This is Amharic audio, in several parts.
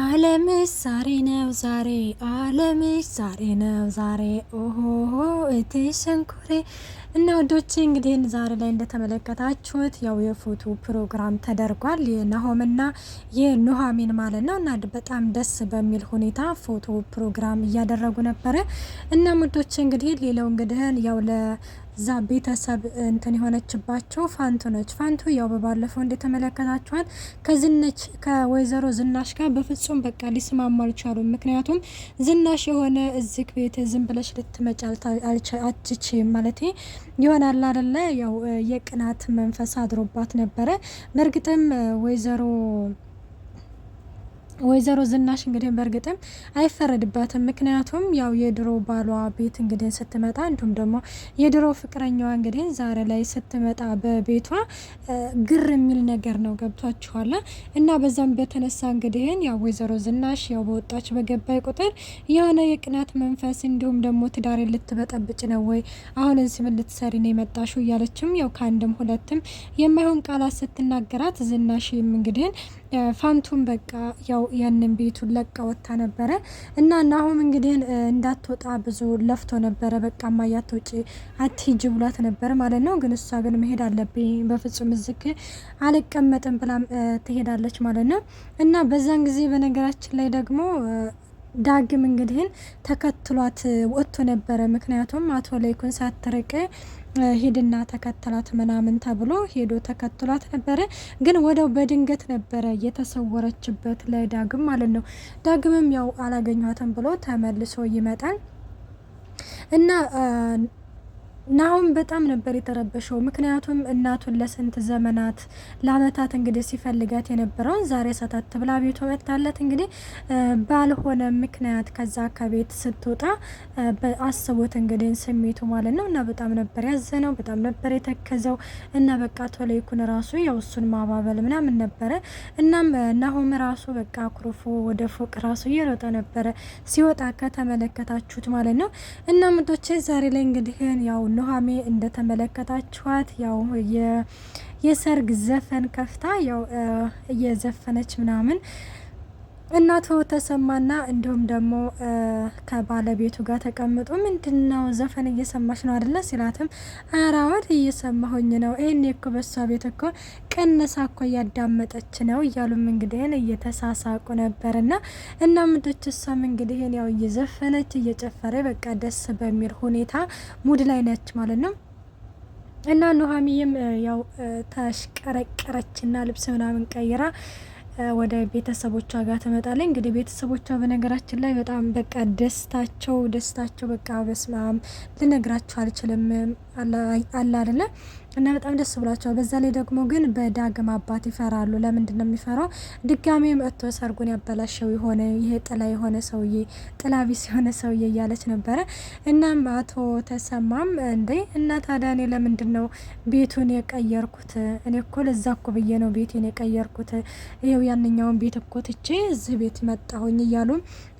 ዓለምሽ ዛሬ ነው ዛሬ ዓለምሽ ዛሬ ነው ዛሬ ኦሆሆ እቴ ሸንኮሬ እና ወዶቼ እንግዲህ ዛሬ ላይ እንደተመለከታችሁት ያው የፎቶ ፕሮግራም ተደርጓል። የናሆምና የኑሃሚን ማለት ነው እና በጣም ደስ በሚል ሁኔታ ፎቶ ፕሮግራም እያደረጉ ነበረ። እና ወዶቼ እንግዲህ ሌላው እንግዲህ ያው ለዛ ቤተሰብ እንትን የሆነችባቸው ፋንቱ ነች። ፋንቱ ያው በባለፈው እንደተመለከታችኋል ከወይዘሮ ዝናሽ ጋር በፍጹም በቃ ሊስማሙ አልቻሉም። ምክንያቱም ዝናሽ የሆነ እዚህ ቤት ዝም ብለሽ ልትመጪ አትችይም ማለት ይሆናል አይደለ? ያው የቅናት መንፈስ አድሮባት ነበረ። በእርግጥም ወይዘሮ ዝናሽ እንግዲህ በእርግጥም አይፈረድባትም። ምክንያቱም ያው የድሮ ባሏ ቤት እንግዲህ ስትመጣ እንዲሁም ደግሞ የድሮ ፍቅረኛዋ እንግዲህ ዛሬ ላይ ስትመጣ በቤቷ ግር የሚል ነገር ነው። ገብቷችኋል? እና በዛም በተነሳ እንግዲህ ያው ወይዘሮ ዝናሽ ያው በወጣች በገባይ ቁጥር የሆነ የቅናት መንፈስ እንዲሁም ደግሞ ትዳሬ ልትበጠብጭ ነው ወይ አሁን እዚህ ምን ልትሰሪ ነው የመጣሽው እያለችም ያው ከአንድም ሁለትም የማይሆን ቃላት ስትናገራት ዝናሽም እንግዲህ ፋንቱም በቃ ያው ያንን ቤቱን ለቃ ወጣ ነበረ። እና ናሆም እንግዲህ እንዳትወጣ ብዙ ለፍቶ ነበረ። በቃ ማያትወጪ አትሂጂ ብሏት ነበር ማለት ነው። ግን እሷ ግን መሄድ አለብኝ በፍጹም እዝክ አልቀመጥም ብላም ትሄዳለች ማለት ነው። እና በዛን ጊዜ በነገራችን ላይ ደግሞ ዳግም እንግዲህ ተከትሏት ወጥቶ ነበረ። ምክንያቱም አቶ ለይኩን ሳትርቅ ሂድና ተከተላት ምናምን ተብሎ ሄዶ ተከትሏት ነበረ። ግን ወደው በድንገት ነበረ የተሰወረችበት ለዳግም ማለት ነው። ዳግምም ያው አላገኟትም ብሎ ተመልሶ ይመጣል እና ናሆም በጣም ነበር የተረበሸው። ምክንያቱም እናቱን ለስንት ዘመናት ለአመታት እንግዲህ ሲፈልጋት የነበረውን ዛሬ ሰታት ብላ ቤቱ መታለት እንግዲህ ባልሆነ ምክንያት ከዛ ከቤት ስትወጣ አስቦት እንግዲህ ስሜቱ ማለት ነው። እና በጣም ነበር ያዘነው፣ በጣም ነበር የተከዘው። እና በቃ ቶሎ ይኩን ራሱ ያው እሱን ማባበል ምናምን ነበረ። እናም ናሆም ራሱ በቃ አኩርፎ ወደ ፎቅ ራሱ እየሮጠ ነበረ ሲወጣ ከተመለከታችሁት ማለት ነው። እና ምቶቼ ዛሬ ላይ እንግዲህ ያው ኑሃሜ እንደተመለከታችኋት ያው የሰርግ ዘፈን ከፍታ ያው እየዘፈነች ምናምን እናቶ ተሰማና እንዲሁም ደግሞ ከባለቤቱ ጋር ተቀምጦ ምንድነው ዘፈን እየሰማሽ ነው አይደለ ሲላትም አራወት እየሰማሁኝ ነው ይሄን እኮ በሷ ቤት እኮ ቀነሳ እኮ እያዳመጠች ነው እያሉም እንግዲህ እየተሳሳቁ ነበርና እና ምንድነው እንግዲህ ያው እየዘፈነች እየጨፈረ በቃ ደስ በሚል ሁኔታ ሙድ ላይ ነች ማለት ነው። እና ኑሃሚንም ያው ተሽቀረቀረችና ልብስ ምናምን ቀይራ ወደ ቤተሰቦቿ ጋር ትመጣለች። እንግዲህ ቤተሰቦቿ በነገራችን ላይ በጣም በቃ ደስታቸው በቃ በስማም ልነግራቸው አልችልም አላ አይደለ እና በጣም ደስ ብሏቸዋል። በዛ ላይ ደግሞ ግን በዳግም አባት ይፈራሉ። ለምንድን ነው የሚፈራው? ድጋሜ መጥቶ ሰርጉን ያበላሸው የሆነ ይሄ ጥላ የሆነ ሰውዬ ጥላ ቢስ የሆነ ሰውዬ እያለች ነበረ። እናም አቶ ተሰማም እንዴ እና ታዲያ እኔ ለምንድን ነው ቤቱን የቀየርኩት? እኔ እኮ ለዛ እኮ ብዬ ነው ቤቱን የቀየርኩት። ይሄው ያንኛውን ቤት እኮ ትቼ እዚህ ቤት መጣሁኝ እያሉ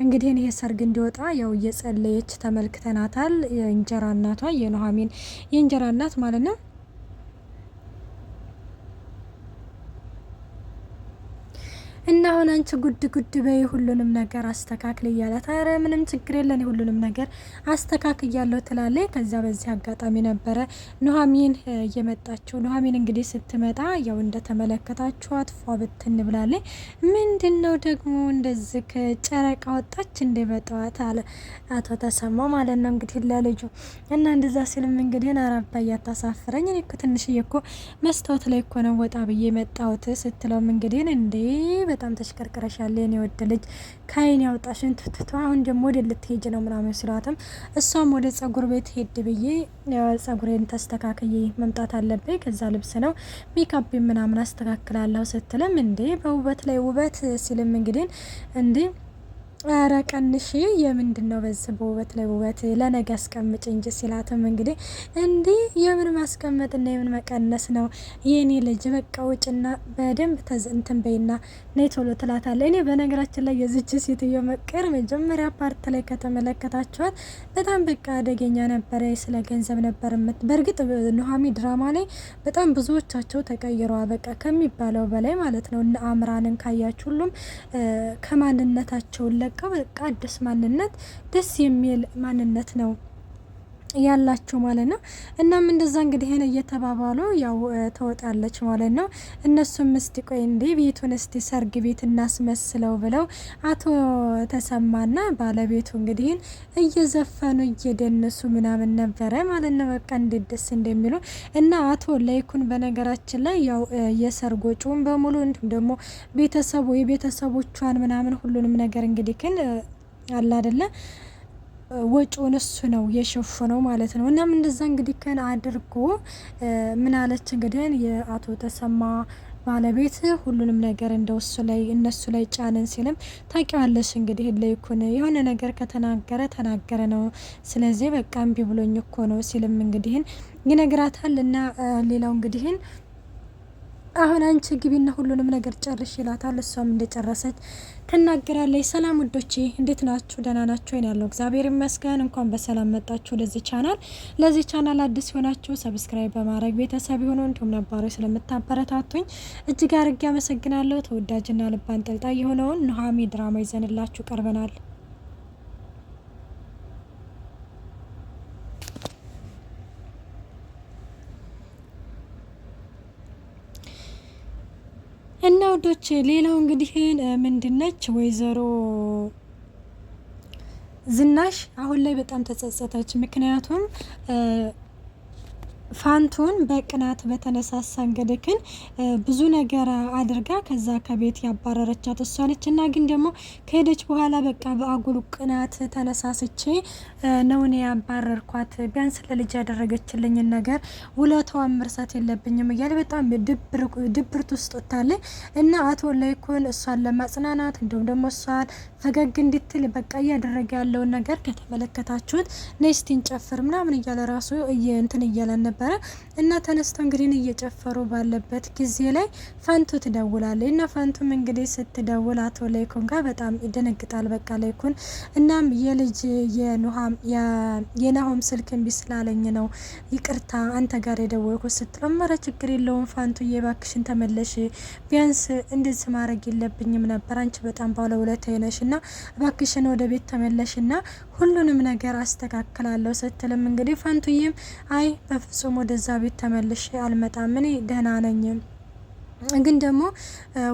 እንግዲህ ይሄ ሰርግ እንዲወጣ ያው እየጸለየች ተመልክተናታል። የእንጀራ እናቷ የኑሃሚን የእንጀራ እናት ማለት ነው። እና አሁን አንቺ ጉድ በይ ሁሉንም ነገር አስተካክል እያላት፣ አረ ምንም ችግር የለን ሁሉንም ነገር አስተካክያለሁ ትላለች። ከዛ በዚህ አጋጣሚ ነበረ ኑሃሚን እየመጣችው። ኑሃሚን እንግዲህ ስትመጣ ያው እንደተመለከታችኋት ፏ ብትን ብላለች። ምንድነው ደግሞ እንደዚህ ጨረቃ ወጣች እንደ በጠዋት አለ አቶ ተሰማ ማለት ነው እንግዲህ ለልጁ። እና እንደዛ ሲልም እንግዲህ አራባ እያታሳፍረኝ እኔ እኮ ትንሽዬ እኮ መስታወት ላይ እኮ ነው ወጣ ብዬ መጣሁት ስትለውም እንግዲህ እንዴ በጣም ተሽከርከረሻል የኔ ወደ ልጅ ካይን ያውጣሽን ትትቷ አሁን ደግሞ ወደ ልትሄጂ ነው ምናምን ሲላትም እሷም ወደ ጸጉር ቤት ሄድ ብዬ ጸጉሬን ተስተካክዬ መምጣት አለብኝ ከዛ ልብስ ነው ሜካፕ ምናምን አስተካክላለሁ ስትልም እንዴ በውበት ላይ ውበት ሲልም እንግዲህ እንዴ አረ ቀንሽ የምንድነው በዚህ በውበት ላይ ውበት ለነገ አስቀምጭ እንጂ ሲላትም እንግዲህ እንዲህ የምን ማስቀመጥና የምን መቀነስ ነው የኔ ልጅ በቃ ውጭና በደንብ እንትን በይና ነይ ቶሎ ትላታለ። እኔ በነገራችን ላይ የዚች ሴትዮ መቀር መጀመሪያ ፓርት ላይ ከተመለከታችኋት በጣም በቃ አደገኛ ነበረ። ስለ ገንዘብ ነበር በእርግጥ ኑሃሚ ድራማ ላይ በጣም ብዙዎቻቸው ተቀይረዋል፣ በቃ ከሚባለው በላይ ማለት ነው። እነ አምራንን ካያችሁ ሁሉም ከማንነታቸው ለቀው በቃ አዲስ ማንነት ደስ የሚል ማንነት ነው ያላችሁ ማለት ነው። እናም እንደዛ እንግዲህ እየተባባሉ ያው ተወጣለች ማለት ነው። እነሱም እስቲ ቆይ እንዴ ቤቱን እስቲ ሰርግ ቤት እናስመስለው ብለው አቶ ተሰማና ባለቤቱ እንግዲህ እየዘፈኑ እየደነሱ ምናምን ነበረ ማለት ነው። በቃ እንዴት ደስ እንደሚሉ እና አቶ ለይኩን በነገራችን ላይ ያው የሰርግ ወጪውን በሙሉ እንዲሁም ደግሞ የቤተሰቦቿን ምናምን ሁሉንም ነገር እንግዲህ ግን አለ አይደለ ወጪውን እሱ ነው የሸፈነው ማለት ነው። እናም እንደዛ እንግዲህ ከን አድርጎ ምን አለች እንግዲህ የአቶ ተሰማ ባለቤት ሁሉንም ነገር እንደው እነሱ ላይ ጫነን ሲልም ታውቂዋለሽ እንግዲህ ለይኩን የሆነ ነገር ተናገረ ነው። ስለዚህ በቃ እምቢ ብሎኝ እኮ ነው ሲልም እንግዲህ ይነግራታል። እና ሌላው እንግዲህ አሁን አንቺ ግቢና ሁሉንም ነገር ጨርሽ ይላታል። እሷም እንደጨረሰች ትናገራለች። ሰላም ውዶቼ እንዴት ናችሁ? ደህና ናችሁ? ወይን ያለው እግዚአብሔር ይመስገን። እንኳን በሰላም መጣችሁ ወደዚህ ቻናል። ለዚህ ቻናል አዲስ ሆናችሁ ሰብስክራይብ በማድረግ ቤተሰብ ይሁኑ። እንዲሁም ነባሮች ስለምታበረታቱኝ እጅግ አድርጌ አመሰግናለሁ። ተወዳጅና ልብ አንጠልጣይ የሆነውን ኑሃሚ ድራማ ይዘንላችሁ ቀርበናል። እና ወዶች ሌላው እንግዲህ ምንድነች ወይዘሮ ዝናሽ አሁን ላይ በጣም ተጸጸተች። ምክንያቱም ፋንቱን በቅናት በተነሳሳ እንግዲህ ብዙ ነገር አድርጋ ከዛ ከቤት ያባረረቻት እሷ ነች። እና ግን ደግሞ ከሄደች በኋላ በቃ በአጉል ቅናት ተነሳስቼ ነው እኔ ያባረርኳት፣ ቢያንስ ለልጅ ያደረገችልኝን ነገር ውለታዋን መርሳት የለብኝም እያለ በጣም ድብርት ውስጥ ወጥታለች። እና አቶ ለይኩን እሷን ለማጽናናት እንዲሁም ደግሞ እሷን ፈገግ እንድትል በቃ እያደረገ ያለውን ነገር ከተመለከታችሁት ነስቲን ጨፍር ምናምን እያለ ራሱ እንትን እያለን ነበረ። እና ተነስተው እንግዲህ እየጨፈሩ ባለበት ጊዜ ላይ ፋንቱ ትደውላለች። እና ፋንቱም እንግዲህ ስትደውል አቶ ለይኩን ጋር በጣም ይደነግጣል። በቃ ለይኩን እናም የልጅ የናሆም ስልክ እምቢ ስላለኝ ነው ይቅርታ አንተ ጋር የደወልኩት ስትለው፣ ኧረ ችግር የለውም ፋንቱዬ እባክሽን ተመለሽ፣ ቢያንስ እንደዚህ ማድረግ የለብኝም ነበር፣ አንቺ በጣም ባለውለታዬ ነሽ እና እባክሽን ወደ ቤት ተመለሽና ሁሉንም ነገር አስተካክላለሁ ስትልም እንግዲህ ፋንቱዬም አይ በፍጹም ወደዛ ቤት ተመልሼ አልመጣም፣ እኔ ደህና ነኝ ግን ደግሞ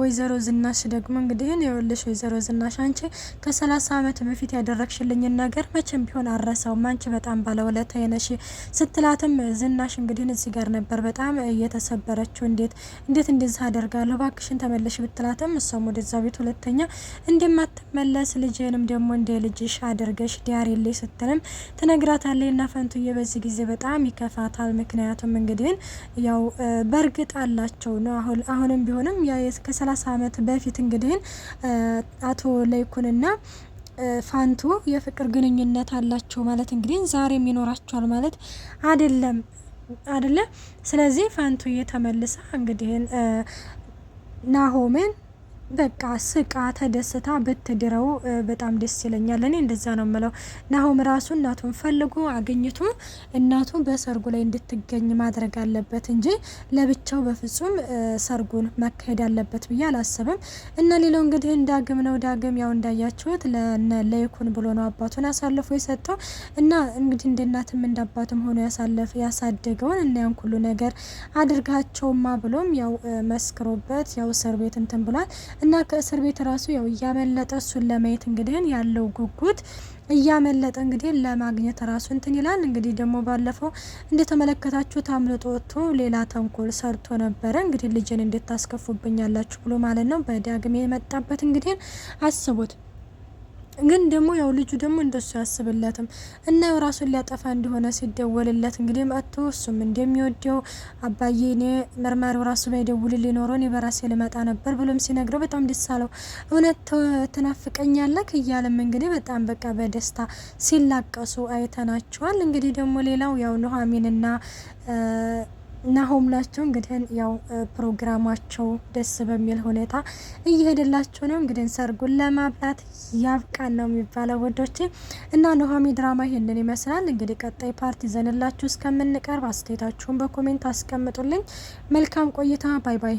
ወይዘሮ ዝናሽ ደግሞ እንግዲህ የወለሽ ወይዘሮ ዝናሽ አንቺ ከ30 አመት በፊት ያደረግሽልኝን ነገር መቼም ቢሆን አረሳውም፣ አንቺ በጣም ባለውለታዬ ነሽ ስትላትም ዝናሽ እንግዲህ እዚህ ጋር ነበር በጣም እየተሰበረችው። እንዴት እንደዚህ አደርጋለሁ ባክሽን ተመለሽ ብትላትም እሷም ወደዛ ቤት ሁለተኛ እንደማትመለስ ልጅንም ደግሞ እንደ ልጅሽ አድርገሽ ዲያሪልኝ ስትልም ትነግራታለች። እና ፈንቱዬ በዚህ ጊዜ በጣም ይከፋታል። ምክንያቱም እንግዲህ ያው በእርግጥ አላቸው ነው አሁንም ቢሆንም ያ ከ30 አመት በፊት እንግዲህ አቶ ለይኩንና ፋንቱ የፍቅር ግንኙነት አላቸው ማለት እንግዲህ ዛሬም ይኖራቸዋል ማለት አይደለም። ስለዚህ ፋንቱ እየተመለሰ እንግዲህ ናሆምን በቃ ስቃ ተደስታ ብትድረው በጣም ደስ ይለኛል። እኔ እንደዛ ነው ምለው። ናሆም ራሱ እናቱን ፈልጎ አገኝቶ እናቱ በሰርጉ ላይ እንድትገኝ ማድረግ አለበት እንጂ ለብቻው በፍጹም ሰርጉን ማካሄድ አለበት ብዬ አላሰብም። እና ሌላው እንግዲህ ዳግም ነው። ዳግም ያው እንዳያችሁት ለይኩን ብሎ ነው አባቱን አሳልፎ የሰጠው። እና እንግዲህ እንደ እናትም እንደ አባቱም ሆኖ ያሳደገውን እና ያን ሁሉ ነገር አድርጋቸውማ ብሎም ያው መስክሮበት ያው እስር ቤት እንትን ብሏል። እና ከእስር ቤት ራሱ ያው እያመለጠ እሱን ለማየት እንግዲህ ያለው ጉጉት እያመለጠ እንግዲህ ለማግኘት ራሱ እንትን ይላል። እንግዲህ ደግሞ ባለፈው እንደተመለከታችሁ አምልጦ ወጥቶ ሌላ ተንኮል ሰርቶ ነበረ። እንግዲህ ልጅን እንዴት ታስከፉብኛላችሁ ብሎ ማለት ነው። በዳግም የመጣበት እንግዲህ አስቡት። ግን ደግሞ ያው ልጁ ደግሞ እንደሱ ያስብለትም እና ራሱን ሊያጠፋ እንደሆነ ሲደወልለት እንግዲህ መጥቶ እሱም እንደሚወደው አባዬ እኔ መርማሪው ራሱ ባይደውልልኝ ኖሮ እኔ በራሴ ልመጣ ነበር ብሎም ሲነግረው በጣም ደስ አለው። እውነት ትናፍቀኛለህ እያለም እንግዲህ በጣም በቃ በደስታ ሲላቀሱ አይተናቸዋል። እንግዲህ ደግሞ ሌላው ያው ኑሐሚንና ናሆም ናቸው። እንግዲህ ያው ፕሮግራማቸው ደስ በሚል ሁኔታ እየሄደላቸው ነው። እንግዲህ ሰርጉን ለማብላት ያብቃን ነው የሚባለው ወዶቼ። እና ኑሐሚን ድራማ ይሄንን ይመስላል። እንግዲህ ቀጣይ ፓርት ይዘንላችሁ እስከምንቀርብ አስተያየታችሁን በኮሜንት አስቀምጡልኝ። መልካም ቆይታ። ባይ ባይ።